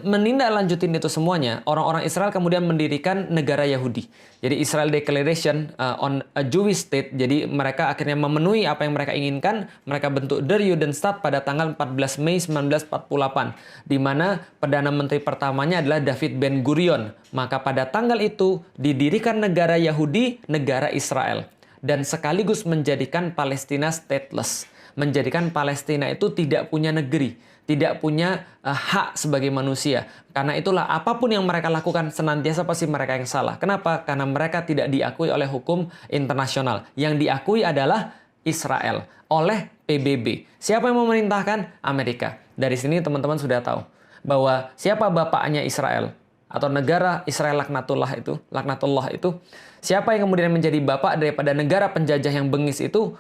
Menindaklanjutin itu semuanya, orang-orang Israel kemudian mendirikan negara Yahudi. Jadi Israel Declaration on a Jewish State. Jadi mereka akhirnya memenuhi apa yang mereka inginkan. Mereka bentuk Der Judenstaat pada tanggal 14 Mei 1948, di mana Perdana Menteri pertamanya adalah David Ben Gurion. Maka pada tanggal itu didirikan negara Yahudi, negara Israel, dan sekaligus menjadikan Palestina stateless. Menjadikan Palestina itu tidak punya negeri, tidak punya hak sebagai manusia. Karena itulah apapun yang mereka lakukan senantiasa pasti mereka yang salah. Kenapa? Karena mereka tidak diakui oleh hukum internasional. Yang diakui adalah Israel oleh PBB. Siapa yang memerintahkan? Amerika. Dari sini teman-teman sudah tahu bahwa siapa bapaknya Israel atau negara Israel laknatullah itu, siapa yang kemudian menjadi bapak daripada negara penjajah yang bengis itu?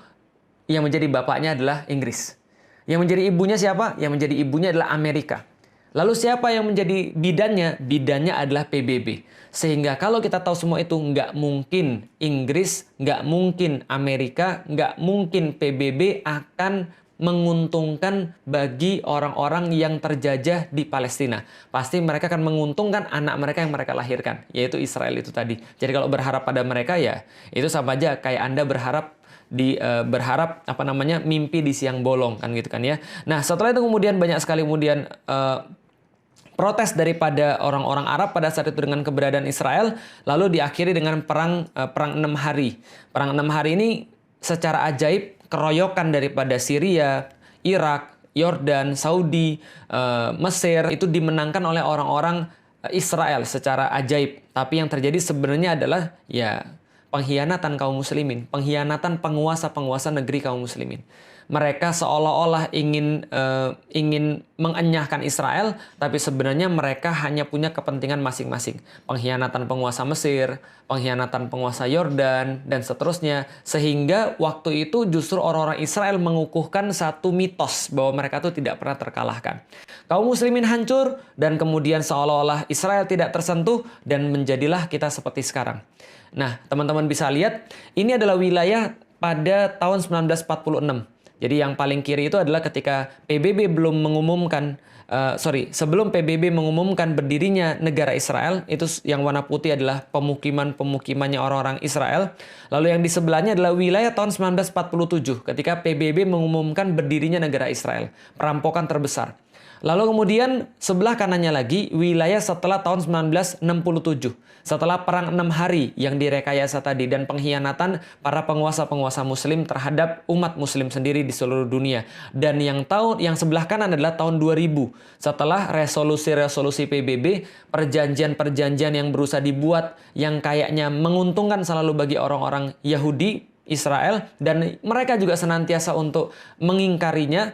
Yang menjadi bapaknya adalah Inggris. Yang menjadi ibunya siapa? Yang menjadi ibunya adalah Amerika. Lalu siapa yang menjadi bidannya? Bidannya adalah PBB. Sehingga kalau kita tahu semua itu, nggak mungkin Inggris, nggak mungkin Amerika, nggak mungkin PBB akan menguntungkan bagi orang-orang yang terjajah di Palestina. Pasti mereka akan menguntungkan anak mereka yang mereka lahirkan, yaitu Israel itu tadi. Jadi kalau berharap pada mereka ya, itu sama aja kayak Anda berharap mimpi di siang bolong kan gitu kan ya. Nah, setelah itu kemudian banyak sekali protes daripada orang-orang Arab pada saat itu dengan keberadaan Israel, lalu diakhiri dengan perang 6 hari. Perang 6 hari ini secara ajaib keroyokan daripada Syria, Irak, Yordan, Saudi, Mesir itu dimenangkan oleh orang-orang Israel secara ajaib. Tapi yang terjadi sebenarnya adalah ya pengkhianatan kaum muslimin, pengkhianatan penguasa-penguasa negeri kaum muslimin. Mereka seolah-olah ingin mengenyahkan Israel, tapi sebenarnya mereka hanya punya kepentingan masing-masing. Pengkhianatan penguasa Mesir, pengkhianatan penguasa Yordan, dan seterusnya. Sehingga waktu itu justru orang-orang Israel mengukuhkan satu mitos bahwa mereka itu tidak pernah terkalahkan. Kaum muslimin hancur, dan kemudian seolah-olah Israel tidak tersentuh, dan menjadilah kita seperti sekarang. Nah, teman-teman bisa lihat, ini adalah wilayah pada tahun 1946. Jadi yang paling kiri itu adalah ketika PBB belum mengumumkan, sebelum PBB mengumumkan berdirinya negara Israel, itu yang warna putih adalah pemukimannya orang-orang Israel. Lalu yang di sebelahnya adalah wilayah tahun 1947, ketika PBB mengumumkan berdirinya negara Israel. Perampokan terbesar. Lalu kemudian sebelah kanannya lagi wilayah setelah tahun 1967. Setelah perang 6 hari yang direkayasa tadi dan pengkhianatan para penguasa-penguasa muslim terhadap umat muslim sendiri di seluruh dunia. Dan yang sebelah kanan adalah tahun 2000. Setelah resolusi-resolusi PBB, perjanjian-perjanjian yang berusaha dibuat yang kayaknya menguntungkan selalu bagi orang-orang Yahudi, Israel, dan mereka juga senantiasa untuk mengingkarinya,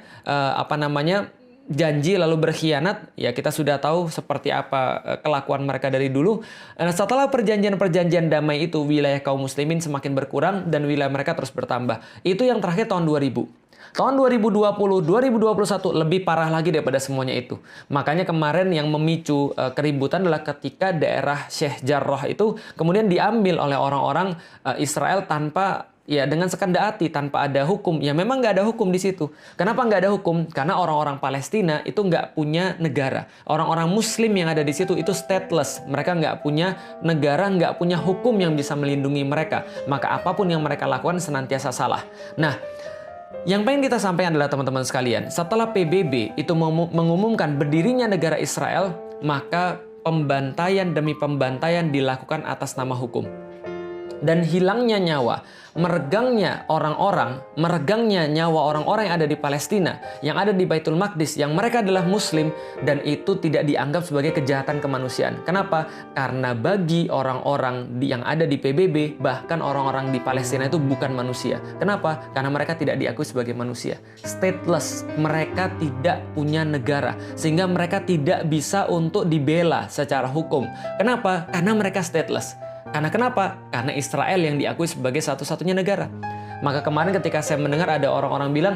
janji lalu berkhianat, ya kita sudah tahu seperti apa kelakuan mereka dari dulu. Setelah perjanjian-perjanjian damai itu, wilayah kaum muslimin semakin berkurang dan wilayah mereka terus bertambah. Itu yang terakhir tahun 2000. Tahun 2020, 2021 lebih parah lagi daripada semuanya itu. Makanya kemarin yang memicu keributan adalah ketika daerah Sheikh Jarrah itu kemudian diambil oleh orang-orang Israel dengan sekendak hati, tanpa ada hukum. Ya memang nggak ada hukum di situ. Kenapa nggak ada hukum? Karena orang-orang Palestina itu nggak punya negara. Orang-orang Muslim yang ada di situ itu stateless. Mereka nggak punya negara, nggak punya hukum yang bisa melindungi mereka. Maka apapun yang mereka lakukan senantiasa salah. Nah, yang pengen kita sampaikan adalah teman-teman sekalian, setelah PBB itu mengumumkan berdirinya negara Israel, maka pembantaian demi pembantaian dilakukan atas nama hukum. dan hilangnya nyawa, meregangnya nyawa orang-orang yang ada di Palestina, yang ada di Baitul Maqdis, yang mereka adalah Muslim, dan itu tidak dianggap sebagai kejahatan kemanusiaan. Kenapa? Karena bagi orang-orang yang ada di PBB, bahkan orang-orang di Palestina itu bukan manusia. Kenapa? Karena mereka tidak diakui sebagai manusia. Stateless, mereka tidak punya negara, sehingga mereka tidak bisa untuk dibela secara hukum. Kenapa? Karena mereka stateless. Karena kenapa? Karena Israel yang diakui sebagai satu-satunya negara. Maka kemarin ketika saya mendengar ada orang-orang bilang,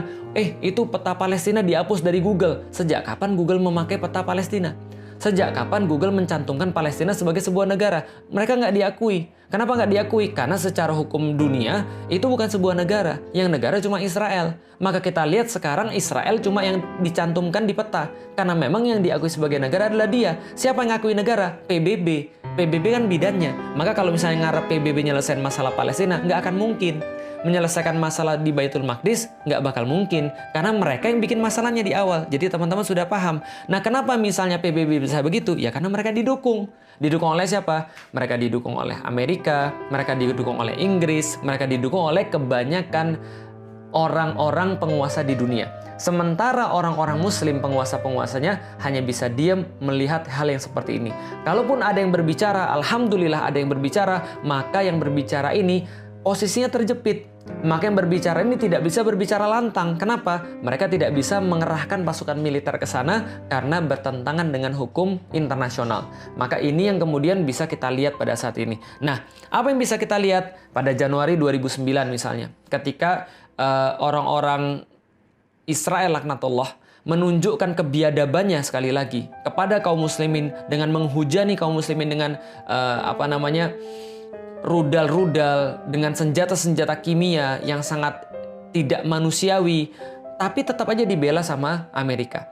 itu peta Palestina dihapus dari Google. Sejak kapan Google memakai peta Palestina? Sejak kapan Google mencantumkan Palestina sebagai sebuah negara? Mereka nggak diakui. Kenapa nggak diakui? Karena secara hukum dunia, itu bukan sebuah negara. Yang negara cuma Israel. Maka kita lihat sekarang Israel cuma yang dicantumkan di peta. Karena memang yang diakui sebagai negara adalah dia. Siapa yang ngakui negara? PBB. PBB kan bidannya. Maka kalau misalnya ngarep PBB nyelesain masalah Palestina, nggak akan mungkin. Menyelesaikan masalah di Baitul Maqdis, nggak bakal mungkin. Karena mereka yang bikin masalahnya di awal. Jadi teman-teman sudah paham. Nah, kenapa misalnya PBB bisa begitu? Ya karena mereka didukung. Didukung oleh siapa? Mereka didukung oleh Amerika, mereka didukung oleh Inggris, mereka didukung oleh kebanyakan orang-orang penguasa di dunia. Sementara orang-orang Muslim penguasa-penguasanya hanya bisa diam melihat hal yang seperti ini. Kalaupun ada yang berbicara, alhamdulillah ada yang berbicara, maka yang berbicara ini posisinya terjepit. Maka yang berbicara ini tidak bisa berbicara lantang. Kenapa? Mereka tidak bisa mengerahkan pasukan militer ke sana karena bertentangan dengan hukum internasional. Maka ini yang kemudian bisa kita lihat pada saat ini. Nah, apa yang bisa kita lihat pada Januari 2009 misalnya, ketika orang-orang Israel laknatullah menunjukkan kebiadabannya sekali lagi kepada kaum muslimin dengan menghujani kaum muslimin dengan rudal-rudal, dengan senjata-senjata kimia yang sangat tidak manusiawi, tapi tetap aja dibela sama Amerika.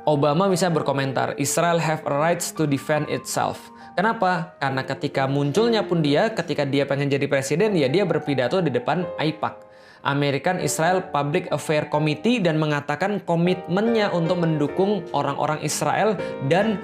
Obama bisa berkomentar, Israel have a rights to defend itself. Kenapa? Karena ketika munculnya pun ketika dia pengen jadi presiden, ya dia berpidato di depan AIPAC. American Israel Public Affairs Committee, dan mengatakan komitmennya untuk mendukung orang-orang Israel dan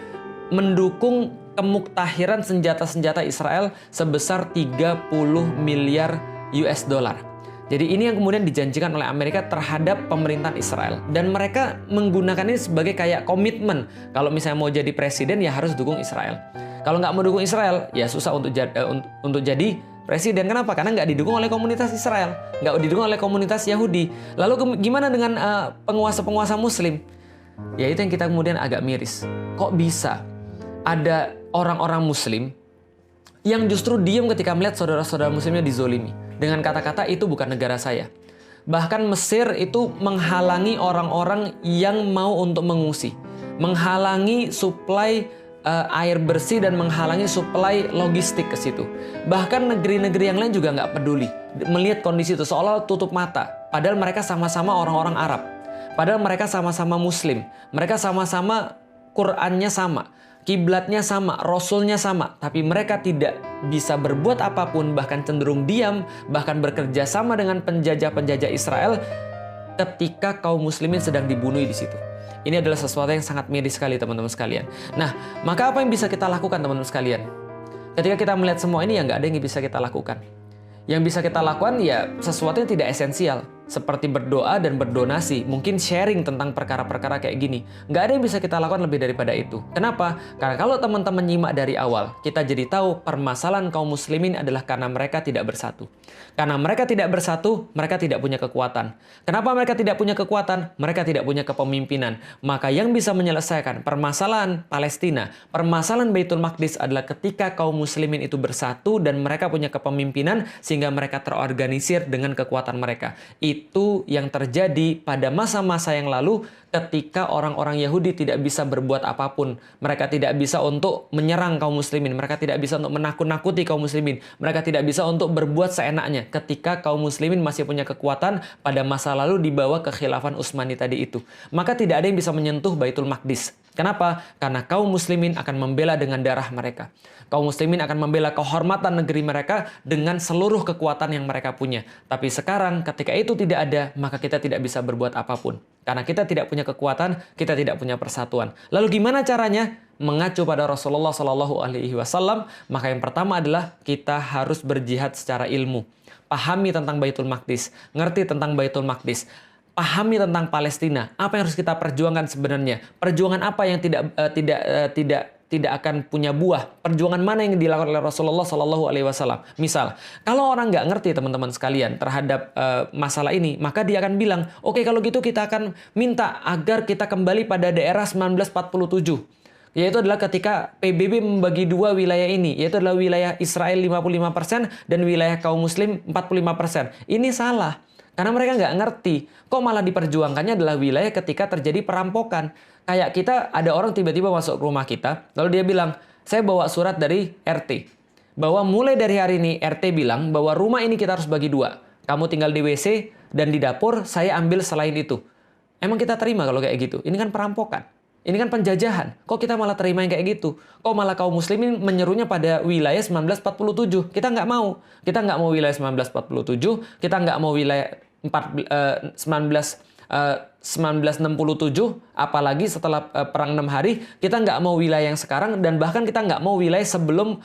mendukung kemuktahiran senjata-senjata Israel sebesar 30 miliar US dollar. Jadi ini yang kemudian dijanjikan oleh Amerika terhadap pemerintahan Israel. Dan mereka menggunakan ini sebagai kayak komitmen. Kalau misalnya mau jadi presiden ya harus dukung Israel. Kalau nggak mau dukung Israel ya susah untuk jadi presiden. Kenapa? Karena nggak didukung oleh komunitas Israel, nggak didukung oleh komunitas Yahudi. Lalu gimana dengan penguasa-penguasa Muslim? Ya itu yang kita kemudian agak miris. Kok bisa ada orang-orang Muslim yang justru diam ketika melihat saudara-saudara Muslimnya dizolimi? Dengan kata-kata itu bukan negara saya. Bahkan Mesir itu menghalangi orang-orang yang mau untuk mengungsi, menghalangi suplai air bersih dan menghalangi suplai logistik ke situ. Bahkan negeri-negeri yang lain juga nggak peduli melihat kondisi itu, seolah tutup mata. Padahal mereka sama-sama orang-orang Arab. Padahal mereka sama-sama Muslim. Mereka sama-sama Qur'annya sama, kiblatnya sama, Rasulnya sama. Tapi mereka tidak bisa berbuat apapun, bahkan cenderung diam, bahkan bekerja sama dengan penjajah-penjajah Israel ketika kaum muslimin sedang dibunuh di situ. Ini adalah sesuatu yang sangat miris sekali teman-teman sekalian. Nah, maka apa yang bisa kita lakukan teman-teman sekalian? Ketika kita melihat semua ini ya nggak ada yang bisa kita lakukan. Yang bisa kita lakukan ya sesuatu yang tidak esensial. Seperti berdoa dan berdonasi. Mungkin sharing tentang perkara-perkara kayak gini. Nggak ada yang bisa kita lakukan lebih daripada itu. Kenapa? Karena kalau teman-teman nyimak dari awal, kita jadi tahu permasalahan kaum muslimin adalah karena mereka tidak bersatu. Karena mereka tidak bersatu, mereka tidak punya kekuatan. Kenapa mereka tidak punya kekuatan? Mereka tidak punya kepemimpinan. Maka yang bisa menyelesaikan permasalahan Palestina, permasalahan Baitul Maqdis adalah ketika kaum muslimin itu bersatu dan mereka punya kepemimpinan sehingga mereka terorganisir dengan kekuatan mereka. Itu yang terjadi pada masa-masa yang lalu ketika orang-orang Yahudi tidak bisa berbuat apapun. Mereka tidak bisa untuk menyerang kaum muslimin. Mereka tidak bisa untuk menakut-nakuti kaum muslimin. Mereka tidak bisa untuk berbuat seenaknya ketika kaum muslimin masih punya kekuatan pada masa lalu di bawah kekhilafan Utsmani tadi itu. Maka tidak ada yang bisa menyentuh Baitul Maqdis. Kenapa? Karena kaum muslimin akan membela dengan darah mereka. Kaum muslimin akan membela kehormatan negeri mereka dengan seluruh kekuatan yang mereka punya. Tapi sekarang ketika itu tidak ada, maka kita tidak bisa berbuat apapun. Karena kita tidak punya kekuatan, kita tidak punya persatuan. Lalu gimana caranya? mengacu pada Rasulullah Shallallahu Alaihi Wasallam, maka yang pertama adalah kita harus berjihad secara ilmu. Pahami tentang Baitul Maqdis, ngerti tentang Baitul Maqdis, pahami tentang Palestina. Apa yang harus kita perjuangkan sebenarnya? Perjuangan apa yang tidak akan punya buah? Perjuangan mana yang dilakukan oleh Rasulullah Shallallahu Alaihi Wasallam? Misal, kalau orang nggak ngerti teman-teman sekalian terhadap masalah ini, maka dia akan bilang, oke, kalau gitu kita akan minta agar kita kembali pada daerah 1947. Yaitu adalah ketika PBB membagi dua wilayah ini, yaitu adalah wilayah Israel 55% dan wilayah kaum muslim 45%. Ini salah, karena mereka nggak ngerti. Kok malah diperjuangkannya adalah wilayah ketika terjadi perampokan. Kayak kita, ada orang tiba-tiba masuk ke rumah kita, lalu dia bilang, saya bawa surat dari RT. Bahwa mulai dari hari ini, RT bilang bahwa rumah ini kita harus bagi dua. Kamu tinggal di WC dan di dapur, saya ambil selain itu. Emang kita terima kalau kayak gitu? Ini kan perampokan. Ini kan penjajahan. Kok kita malah terima yang kayak gitu? Kok malah kaum muslimin menyerunya pada wilayah 1947? Kita nggak mau. Kita nggak mau wilayah 1947. Kita nggak mau wilayah 1967. Apalagi setelah Perang 6 Hari. Kita nggak mau wilayah yang sekarang. Dan bahkan kita nggak mau wilayah sebelum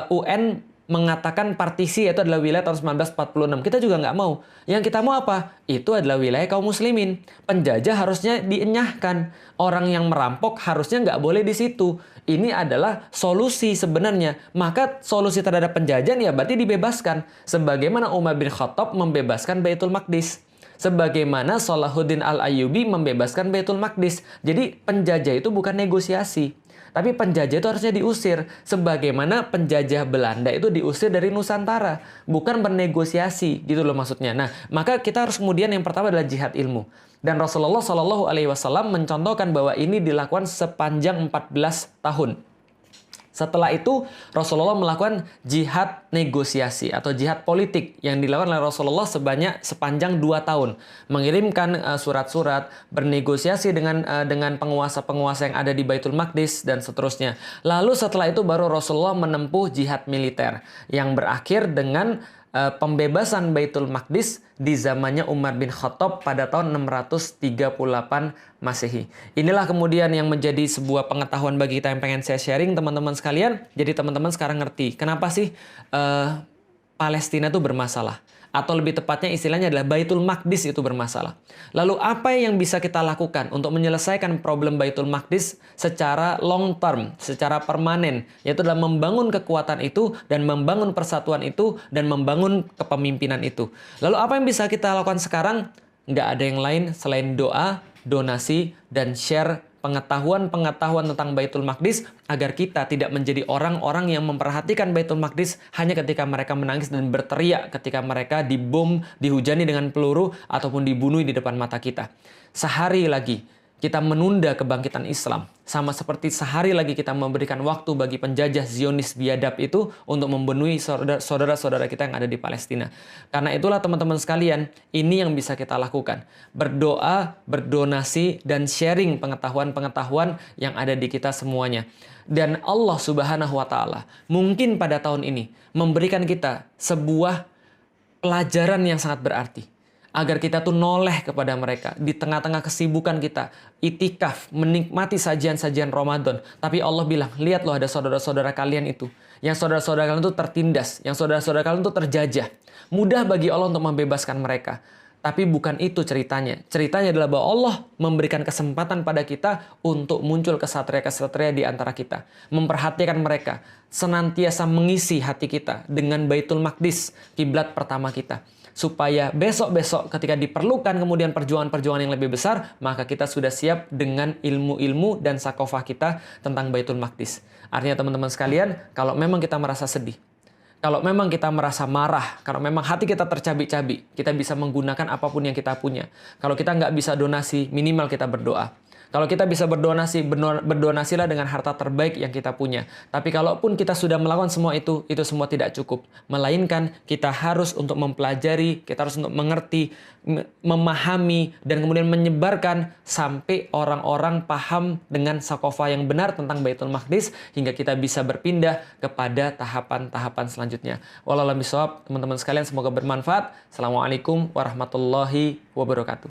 UN mengatakan partisi, yaitu adalah wilayah tahun 1946. Kita juga nggak mau. Yang kita mau apa? Itu adalah wilayah kaum muslimin. Penjajah harusnya dienyahkan. Orang yang merampok harusnya nggak boleh di situ. Ini adalah solusi sebenarnya. Maka solusi terhadap penjajahan ya berarti dibebaskan. Sebagaimana Umar bin Khattab membebaskan Baitul Maqdis. Sebagaimana Salahuddin Al-Ayyubi membebaskan Baitul Maqdis. Jadi penjajah itu bukan negosiasi. Tapi penjajah itu harusnya diusir. Sebagaimana penjajah Belanda itu diusir dari Nusantara. Bukan bernegosiasi, gitu loh maksudnya. Nah, maka kita harus kemudian yang pertama adalah jihad ilmu. Dan Rasulullah Shallallahu Alaihi Wasallam mencontohkan bahwa ini dilakukan sepanjang 14 tahun. Setelah itu, Rasulullah melakukan jihad negosiasi atau jihad politik yang dilakukan oleh Rasulullah sepanjang 2 tahun. Mengirimkan surat-surat, bernegosiasi dengan penguasa-penguasa yang ada di Baitul Maqdis, dan seterusnya. Lalu setelah itu baru Rasulullah menempuh jihad militer yang berakhir dengan pembebasan Baitul Maqdis di zamannya Umar bin Khattab pada tahun 638 Masehi. Inilah kemudian yang menjadi sebuah pengetahuan bagi kita yang pengen saya sharing teman-teman sekalian. Jadi teman-teman sekarang ngerti kenapa sih Palestina itu bermasalah. Atau lebih tepatnya istilahnya adalah Baitul Maqdis itu bermasalah. Lalu apa yang bisa kita lakukan untuk menyelesaikan problem Baitul Maqdis secara long term, secara permanen, yaitu adalah membangun kekuatan itu dan membangun persatuan itu dan membangun kepemimpinan itu. Lalu apa yang bisa kita lakukan sekarang? Nggak ada yang lain selain doa, donasi, dan share pengetahuan-pengetahuan tentang Baitul Maqdis agar kita tidak menjadi orang-orang yang memperhatikan Baitul Maqdis hanya ketika mereka menangis dan berteriak ketika mereka dibom, dihujani dengan peluru, ataupun dibunuh di depan mata kita. Sehari lagi kita menunda kebangkitan Islam. Sama seperti sehari lagi kita memberikan waktu bagi penjajah Zionis biadab itu untuk membunuh saudara-saudara kita yang ada di Palestina. Karena itulah teman-teman sekalian, ini yang bisa kita lakukan. Berdoa, berdonasi, dan sharing pengetahuan-pengetahuan yang ada di kita semuanya. Dan Allah Subhanahu wa Ta'ala mungkin pada tahun ini memberikan kita sebuah pelajaran yang sangat berarti. Agar kita tuh noleh kepada mereka di tengah-tengah kesibukan kita, itikaf, menikmati sajian-sajian Ramadan. Tapi Allah bilang, lihat loh ada saudara-saudara kalian itu. Yang saudara-saudara kalian itu tertindas, yang saudara-saudara kalian itu terjajah. Mudah bagi Allah untuk membebaskan mereka. Tapi bukan itu ceritanya. Ceritanya adalah bahwa Allah memberikan kesempatan pada kita untuk muncul kesatria-kesatria di antara kita. Memperhatikan mereka. Senantiasa mengisi hati kita dengan Baitul Maqdis, kiblat pertama kita. Supaya besok-besok ketika diperlukan kemudian perjuangan-perjuangan yang lebih besar, maka kita sudah siap dengan ilmu-ilmu dan sakofah kita tentang Baitul Maqdis. Artinya teman-teman sekalian, kalau memang kita merasa sedih, kalau memang kita merasa marah, kalau memang hati kita tercabik-cabik, kita bisa menggunakan apapun yang kita punya. Kalau kita nggak bisa donasi, minimal kita berdoa. Kalau kita bisa berdonasilah dengan harta terbaik yang kita punya. Tapi kalaupun kita sudah melakukan semua itu semua tidak cukup. Melainkan kita harus untuk mempelajari, kita harus untuk mengerti, memahami, dan kemudian menyebarkan sampai orang-orang paham dengan sakofah yang benar tentang Baitul Maqdis hingga kita bisa berpindah kepada tahapan-tahapan selanjutnya. Wallahu a'lam bishawab, teman-teman sekalian, semoga bermanfaat. Assalamualaikum warahmatullahi wabarakatuh.